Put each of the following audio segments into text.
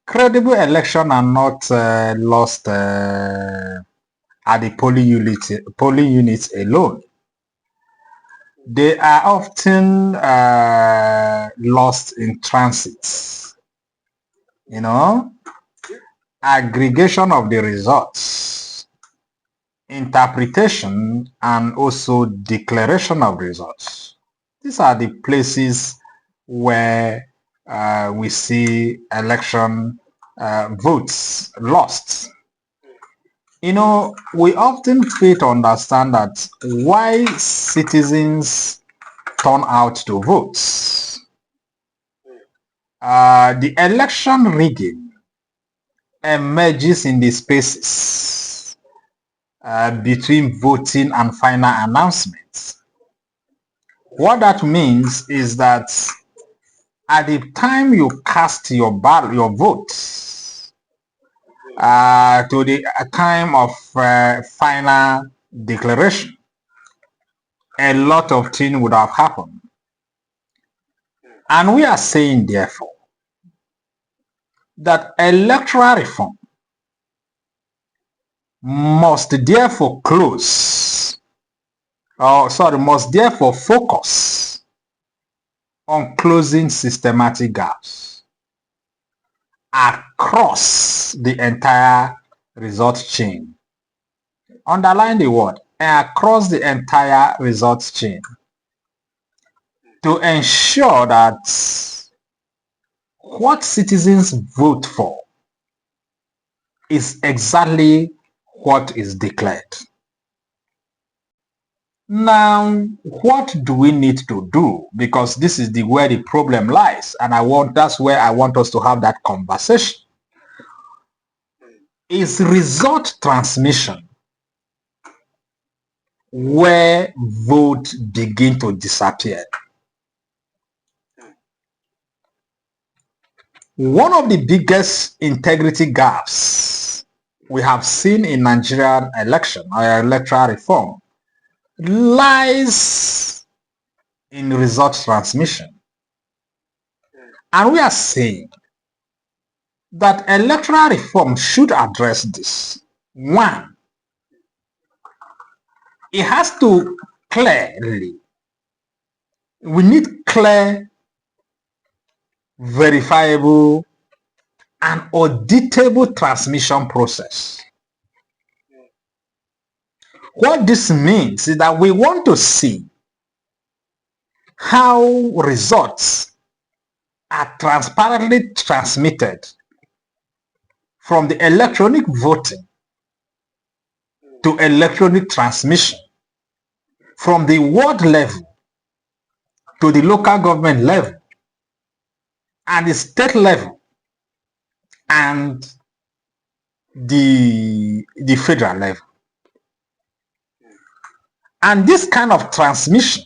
Credible elections are not lost at the polling units alone. They are often lost in transit. You know, aggregation of the results, interpretation, and also declaration of results. These are the places where we see election votes lost. You know, we often fail to understand that why citizens turn out to vote. The election rigging emerges in the spaces between voting and final announcements. What that means is that at the time you cast your vote, to the time of final declaration, a lot of things would have happened. And we are saying, therefore, that electoral reform must therefore focus on closing systematic gaps across the entire result chain. Underline the word, across the entire results chain, to ensure that what citizens vote for is exactly what is declared. Now, what do we need to do? Because this is where the problem lies, and that's where I want us to have that conversation. Is result transmission where votes begin to disappear. One of the biggest integrity gaps we have seen in Nigerian election or electoral reform lies in result transmission. And we are saying that electoral reform should address this. One, it has to we need clear, verifiable, and auditable transmission process. What this means is that we want to see how results are transparently transmitted from the electronic voting to electronic transmission, from the ward level to the local government level and the state level and the federal level. And this kind of transmission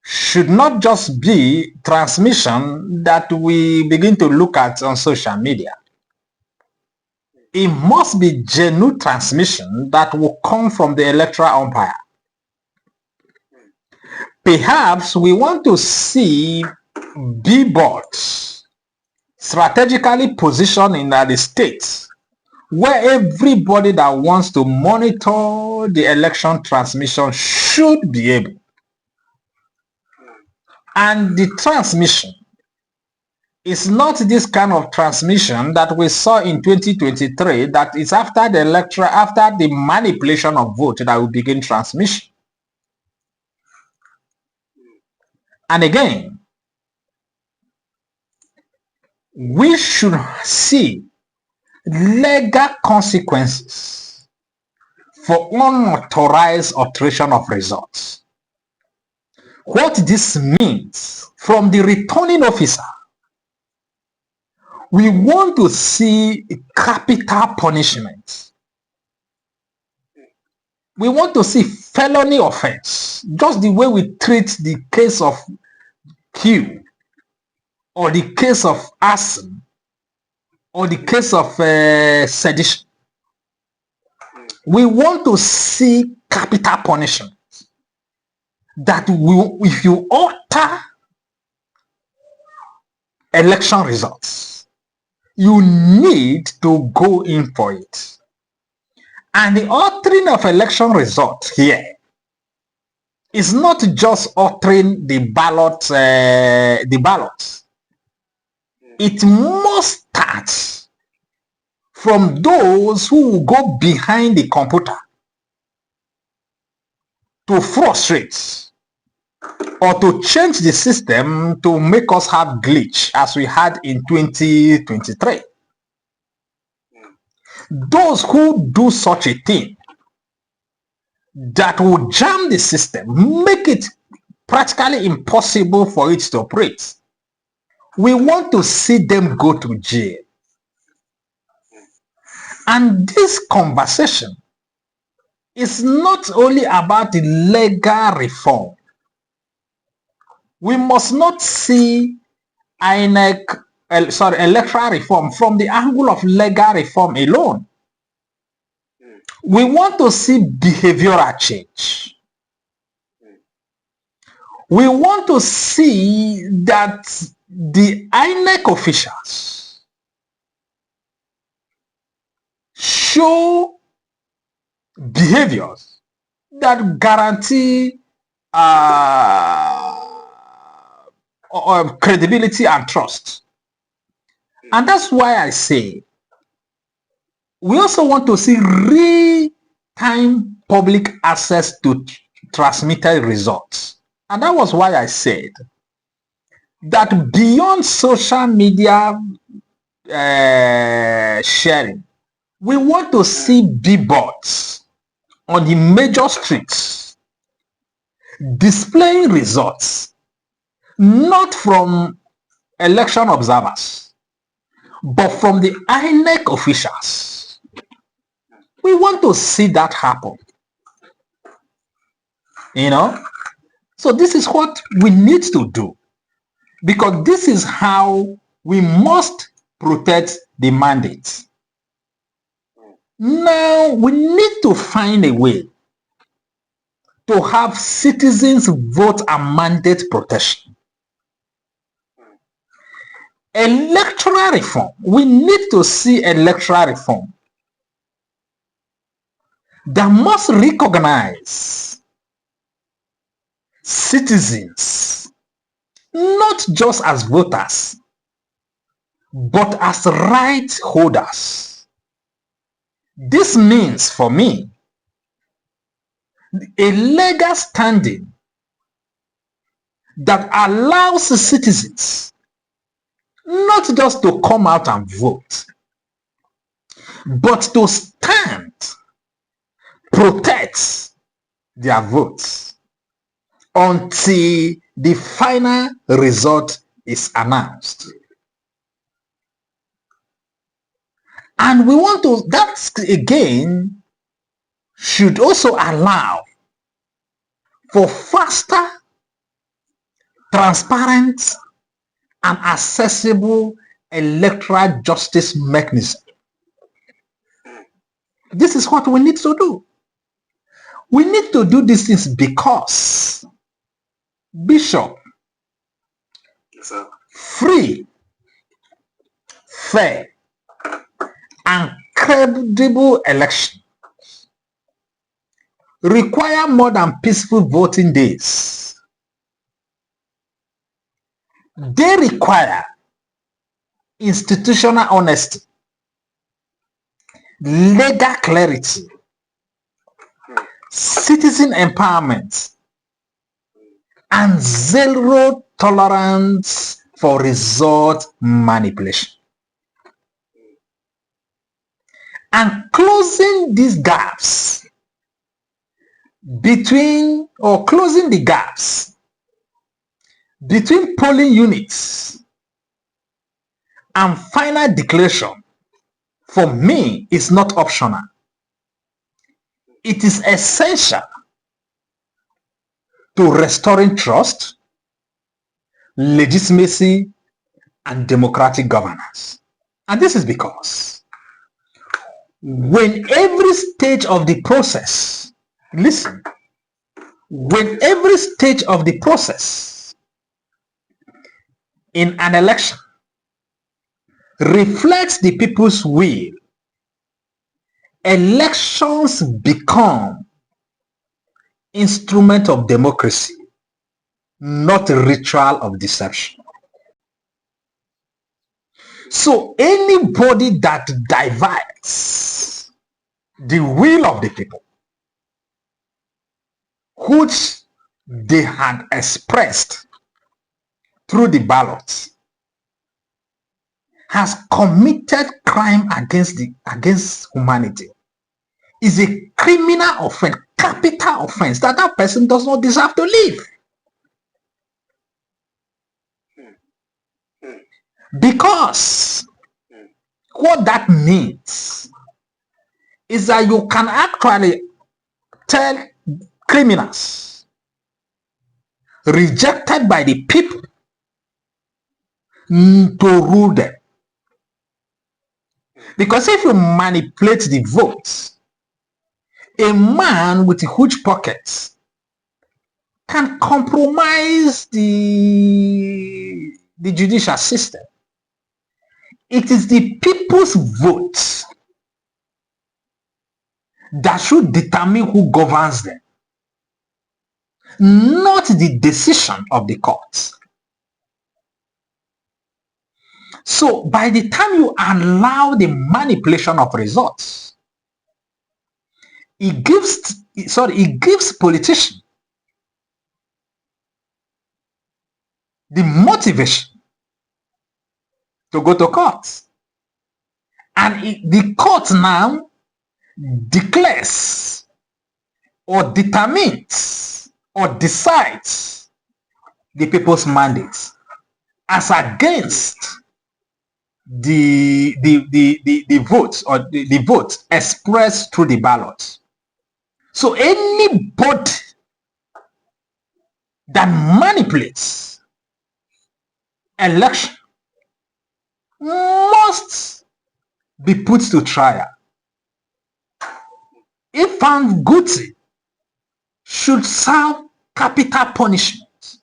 should not just be transmission that we begin to look at on social media. It must be genuine transmission that will come from the electoral umpire. Perhaps we want to see billboards strategically positioned in the states where everybody that wants to monitor the election transmission should be able. And the transmission is not this kind of transmission that we saw in 2023, that is after the electoral, after the manipulation of vote, that will begin transmission. And again, we should see legal consequences for unauthorized alteration of results. What this means from the returning officer, we want to see capital punishment. We want to see felony offense, just the way we treat the case of Q or the case of arson or the case of sedition. We want to see capital punishment that if you alter election results, you need to go in for it. And the altering of election results here is not just altering the ballots. It must start from those who will go behind the computer to frustrate or to change the system to make us have glitch as we had in 2023. Those who do such a thing that will jam the system, make it practically impossible for it to operate, we want to see them go to jail. And this conversation is not only about the legal reform. We must not see electoral reform from the angle of legal reform alone. We want to see behavioral change. We want to see that the INEC officials show behaviors that guarantee credibility and trust. And that's why I say we also want to see real-time public access to transmitted results. And that was why I said that beyond social media sharing, we want to see billboards on the major streets displaying results, not from election observers, but from the INEC officials. We want to see that happen. So this is what we need to do, because this is how we must protect the mandate. Now we need to find a way to have citizens vote and mandate protection. Electoral reform, we need to see electoral reform that must recognize citizens not just as voters, but as right holders. This means for me a legal standing that allows citizens not just to come out and vote, but to stand, protect their votes until the final result is announced. And we want to, that again should also allow for faster, transparent, and accessible electoral justice mechanism. This is what we need to do. We need to do these things because Bishop, Yes, sir. free, fair, and credible election require more than peaceful voting days. They require institutional honesty, legal clarity, citizen empowerment, and zero tolerance for result manipulation. And closing these gaps closing the gaps between polling units and final declaration, for me, is not optional. It is essential to restoring trust, legitimacy, and democratic governance. And this is because when every stage of the process, listen, when every stage of the process in an election reflects the people's will, elections become instrument of democracy, not a ritual of deception. So anybody that diverts the will of the people, which they had expressed through the ballots, has committed crime against humanity, is a criminal offense, capital offense, that person does not deserve to live. Because what that means is that you can actually tell criminals rejected by the people to rule them. Because if you manipulate the votes, a man with huge pockets can compromise the judicial system. It is the people's vote that should determine who governs them, not the decision of the courts. So by the time you allow the manipulation of results, it gives politicians the motivation to go to court. And the court now declares or determines or decides the people's mandates as against the votes or the votes expressed through the ballot. So anybody that manipulates election must be put to trial. If found guilty, should serve capital punishment.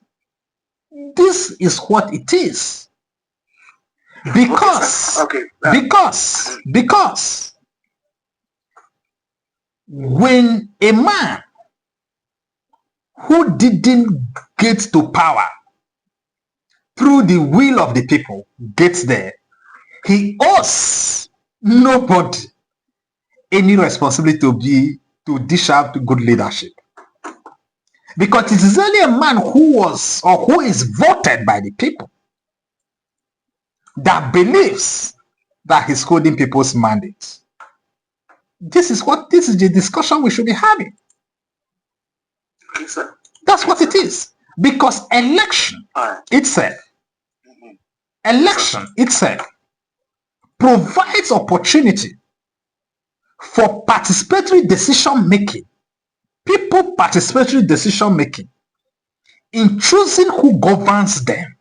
This is what it is. Because because when a man who didn't get to power through the will of the people gets there, he owes nobody any responsibility to dish out good leadership. Because it is only a man who was or who is voted by the people that believes that he's holding people's mandates. This is the discussion we should be having. That's what it is. Because election itself provides opportunity for participatory decision making, people participatory decision making in choosing who governs them.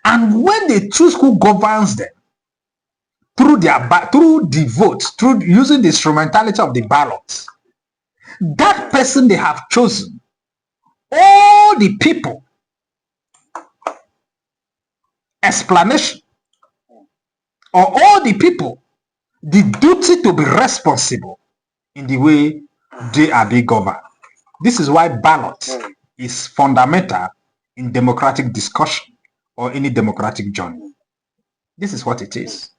And when they choose who governs them through the votes, through using the instrumentality of the ballots, that person they have chosen, all the people explanation or all the people the duty to be responsible in the way they are being governed. This is why ballot is fundamental in democratic discussion or any democratic journey. This is what it is.